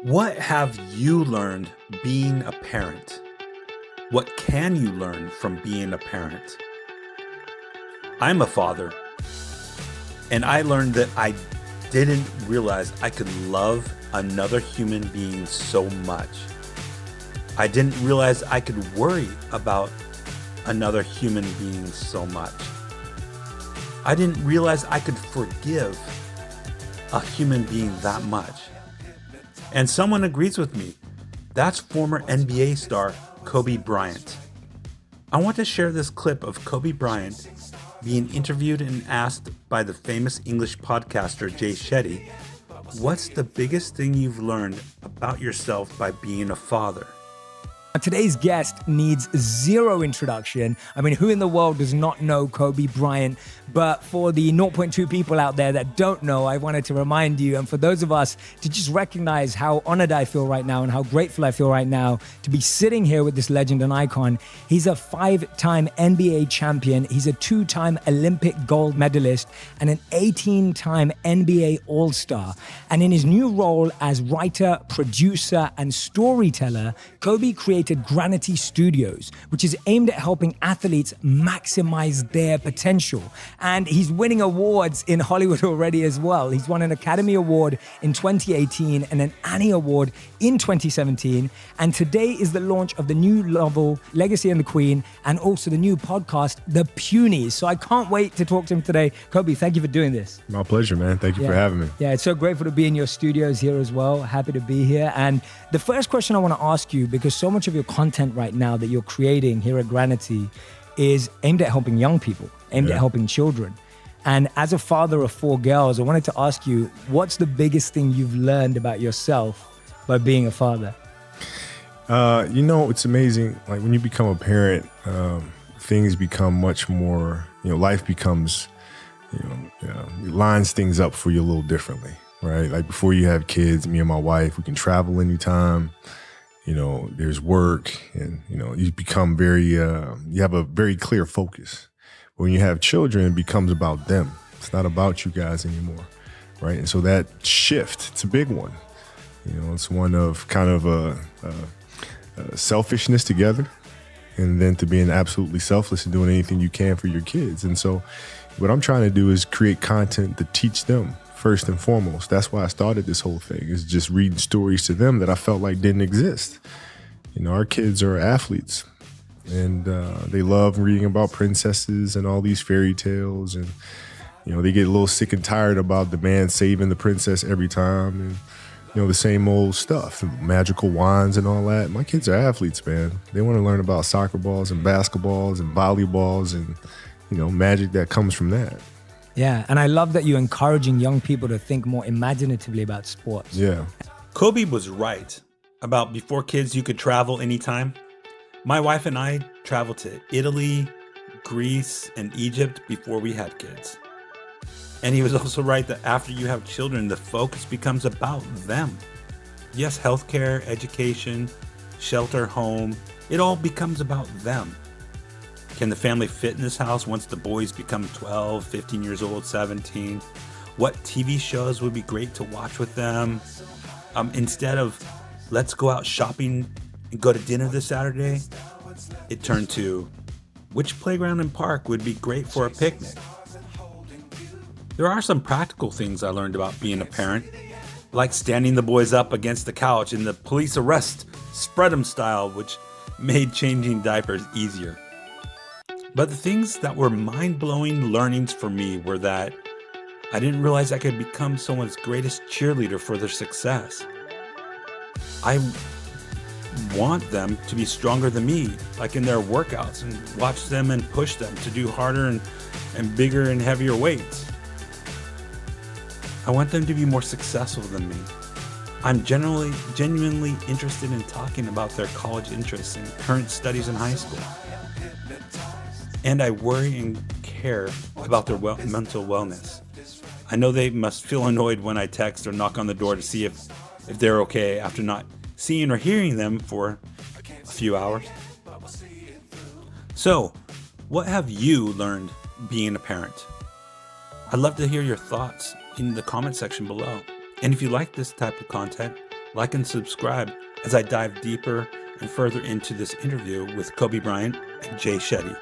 What have you learned being a parent? What can you learn from being a parent? I'm a father, and I learned that I didn't realize I could love another human being so much. I didn't realize I could worry about another human being so much. I didn't realize I could forgive a human being that much. And someone agrees with me. That's former NBA star Kobe Bryant. I want to share this clip of Kobe Bryant being interviewed and asked by the famous English podcaster Jay Shetty, what's the biggest thing you've learned about yourself by being a father? Today's guest needs zero introduction. I mean, who in the world does not know Kobe Bryant? But for the 0.2 people out there that don't know, I wanted to remind you, and for those of us to just recognize how honored I feel right now and how grateful I feel right now to be sitting here with this legend and icon. He's a 5-time NBA champion. He's a 2-time Olympic gold medalist and an 18-time NBA All-Star. And in his new role as writer, producer, and storyteller, Kobe created Granity Studios, which is aimed at helping athletes maximize their potential. And he's winning awards in Hollywood already as well. He's won an Academy Award in 2018 and an Annie Award in 2017. And today is the launch of the new novel, Legacy and the Queen, and also the new podcast, The Punies. So I can't wait to talk to him today. Kobe, thank you for doing this. My pleasure, man. Thank you for having me. Yeah, it's so grateful to be in your studios here as well. Happy to be here. And the first question I want to ask you, because so much of your content right now that you're creating here at Granity is aimed at helping young people, aimed at helping children. And as a father of 4 girls, I wanted to ask you, what's the biggest thing you've learned about yourself by being a father? It's amazing. Like when you become a parent, things become much more, life becomes, it lines things up for you a little differently, right? Like before you have kids, me and my wife, we can travel anytime. There's work and, you become you have a very clear focus. But when you have children, it becomes about them. It's not about you guys anymore, right? And so that shift, it's a big one. It's one of kind of a selfishness together and then to being absolutely selfless and doing anything you can for your kids. And so what I'm trying to do is create content to teach them first and foremost. That's why I started this whole thing, is just reading stories to them that I felt like didn't exist. Our kids are athletes and they love reading about princesses and all these fairy tales. And, they get a little sick and tired about the man saving the princess every time. And, the same old stuff, magical wands and all that. My kids are athletes, man. They want to learn about soccer balls and basketballs and volleyballs and, magic that comes from that. Yeah, and I love that you're encouraging young people to think more imaginatively about sports. Yeah. Kobe was right about before kids, you could travel anytime. My wife and I traveled to Italy, Greece, and Egypt before we had kids. And he was also right that after you have children, the focus becomes about them. Yes, healthcare, education, shelter, home, it all becomes about them. Can the family fit in this house once the boys become 12, 15 years old, 17? What TV shows would be great to watch with them? Instead of let's go out shopping and go to dinner this Saturday, it turned to which playground and park would be great for a picnic? There are some practical things I learned about being a parent, like standing the boys up against the couch in the police arrest, spread 'em style, which made changing diapers easier. But the things that were mind-blowing learnings for me were that I didn't realize I could become someone's greatest cheerleader for their success. I want them to be stronger than me, like in their workouts, and watch them and push them to do harder and bigger and heavier weights. I want them to be more successful than me. I'm genuinely interested in talking about their college interests and current studies in high school. And I worry and care about their mental wellness. I know they must feel annoyed when I text or knock on the door to see if they're okay after not seeing or hearing them for a few hours. So, what have you learned being a parent? I'd love to hear your thoughts in the comment section below. And if you like this type of content, like and subscribe as I dive deeper and further into this interview with Kobe Bryant and Jay Shetty.